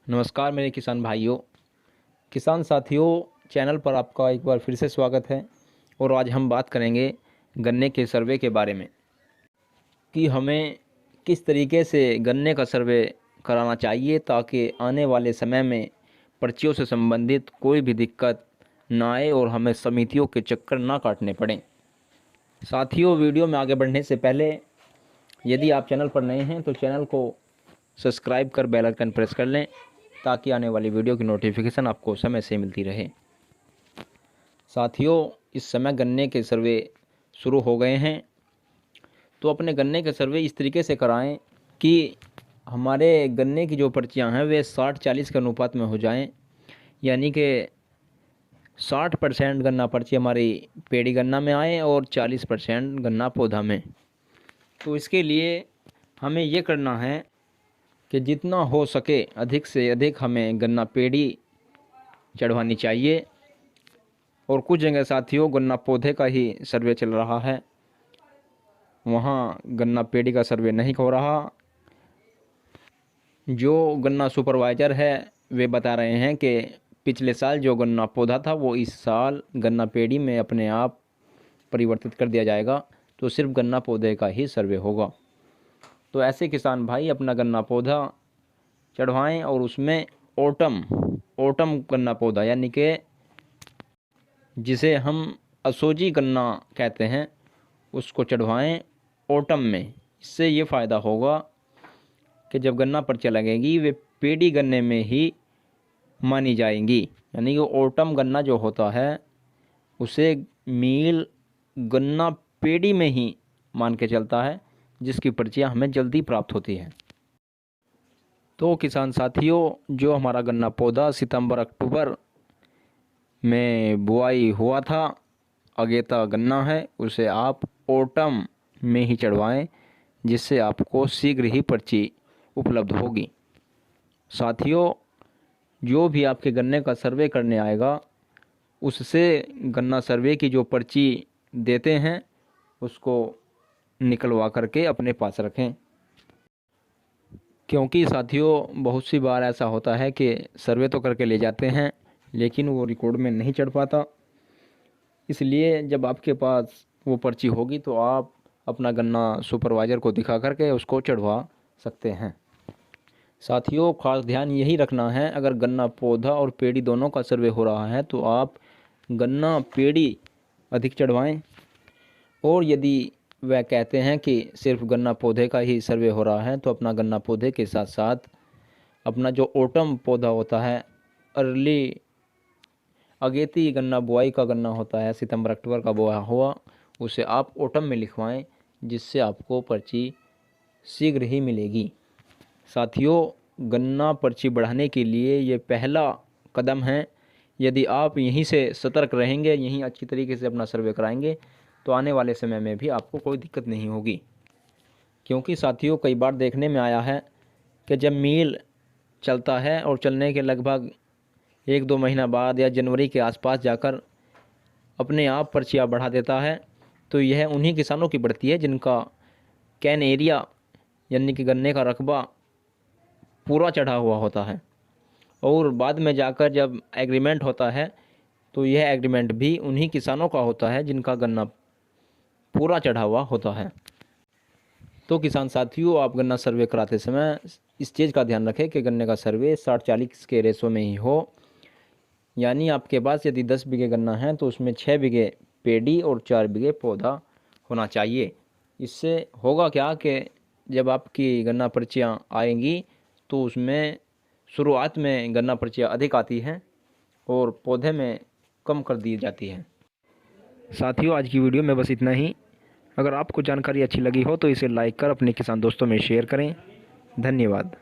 नमस्कार मेरे किसान भाइयों, किसान साथियों, चैनल पर आपका एक बार फिर से स्वागत है। और आज हम बात करेंगे गन्ने के सर्वे के बारे में कि हमें किस तरीके से गन्ने का सर्वे कराना चाहिए ताकि आने वाले समय में पर्चियों से संबंधित कोई भी दिक्कत ना आए और हमें समितियों के चक्कर ना काटने पड़ें। साथियों, वीडियो में आगे बढ़ने से पहले यदि आप चैनल पर नए हैं तो चैनल को सब्सक्राइब कर बेल आइकन प्रेस कर लें ताकि आने वाली वीडियो की नोटिफिकेशन आपको समय से मिलती रहे। साथियों, इस समय गन्ने के सर्वे शुरू हो गए हैं, तो अपने गन्ने के सर्वे इस तरीके से कराएं कि हमारे गन्ने की जो पर्चियां हैं वे 60-40 के अनुपात में हो जाएं, यानी कि 60% गन्ना पर्ची हमारी पेड़ी गन्ना में आए और 40% गन्ना पौधा में। तो इसके लिए हमें ये करना है कि जितना हो सके अधिक से अधिक हमें गन्ना पेड़ी चढ़वानी चाहिए। और कुछ जगह साथियों गन्ना पौधे का ही सर्वे चल रहा है, वहाँ गन्ना पेड़ी का सर्वे नहीं हो रहा। जो गन्ना सुपरवाइज़र है वे बता रहे हैं कि पिछले साल जो गन्ना पौधा था वो इस साल गन्ना पेड़ी में अपने आप परिवर्तित कर दिया जाएगा, तो सिर्फ गन्ना पौधे का ही सर्वे होगा। तो ऐसे किसान भाई अपना गन्ना पौधा चढ़वाएं और उसमें ओटम गन्ना पौधा यानी कि जिसे हम असोजी गन्ना कहते हैं उसको चढ़वाएं ओटम में। इससे ये फ़ायदा होगा कि जब गन्ना पर्चियाँ लगेंगी वे पेड़ी गन्ने में ही मानी जाएंगी, यानी कि ओटम गन्ना जो होता है उसे मील गन्ना पेड़ी में ही मान के चलता है, जिसकी पर्चियाँ हमें जल्दी प्राप्त होती हैं। तो किसान साथियों, जो हमारा गन्ना पौधा सितंबर-अक्टूबर में बुआई हुआ था, अगेता गन्ना है, उसे आप ओटम में ही चढ़वाएं, जिससे आपको शीघ्र ही पर्ची उपलब्ध होगी। साथियों, जो भी आपके गन्ने का सर्वे करने आएगा उससे गन्ना सर्वे की जो पर्ची देते हैं उसको निकलवा करके अपने पास रखें, क्योंकि साथियों बहुत सी बार ऐसा होता है कि सर्वे तो करके ले जाते हैं लेकिन वो रिकॉर्ड में नहीं चढ़ पाता। इसलिए जब आपके पास वो पर्ची होगी तो आप अपना गन्ना सुपरवाइज़र को दिखा करके उसको चढ़वा सकते हैं। साथियों, खास ध्यान यही रखना है, अगर गन्ना पौधा और पेड़ी दोनों का सर्वे हो रहा है तो आप गन्ना पेड़ी अधिक चढ़वाएं। और यदि वह कहते हैं कि सिर्फ गन्ना पौधे का ही सर्वे हो रहा है तो अपना गन्ना पौधे के साथ साथ अपना जो ओटम पौधा होता है, अर्ली अगेती गन्ना बुआई का गन्ना होता है, सितंबर-अक्टूबर का बोया हुआ, उसे आप ओटम में लिखवाएं, जिससे आपको पर्ची शीघ्र ही मिलेगी। साथियों, गन्ना पर्ची बढ़ाने के लिए ये पहला कदम है। यदि आप यहीं से सतर्क रहेंगे, यहीं अच्छी तरीके से अपना सर्वे कराएंगे तो आने वाले समय में भी आपको कोई दिक्कत नहीं होगी। क्योंकि साथियों कई बार देखने में आया है कि जब मील चलता है और चलने के लगभग 1-2 महीना बाद या जनवरी के आसपास जाकर अपने आप पर्चियाँ बढ़ा देता है, तो यह उन्हीं किसानों की बढ़ती है जिनका कैन एरिया यानी कि गन्ने का रकबा पूरा चढ़ा हुआ होता है। और बाद में जाकर जब एग्रीमेंट होता है तो यह एग्रीमेंट भी उन्हीं किसानों का होता है जिनका गन्ना पूरा चढ़ा हुआ होता है। तो किसान साथियों, आप गन्ना सर्वे कराते समय इस चीज़ का ध्यान रखें कि गन्ने का सर्वे 60-40 के रेशो में ही हो, यानी आपके पास यदि 10 बीघे गन्ना है तो उसमें 6 बीघे पेड़ी और 4 बीघे पौधा होना चाहिए। इससे होगा क्या कि जब आपकी गन्ना पर्चियाँ आएंगी तो उसमें शुरुआत में गन्ना पर्चियाँ अधिक आती हैं और पौधे में कम कर दी जाती हैं। साथियों, आज की वीडियो में बस इतना ही। अगर आपको जानकारी अच्छी लगी हो तो इसे लाइक कर अपने किसान दोस्तों में शेयर करें। धन्यवाद।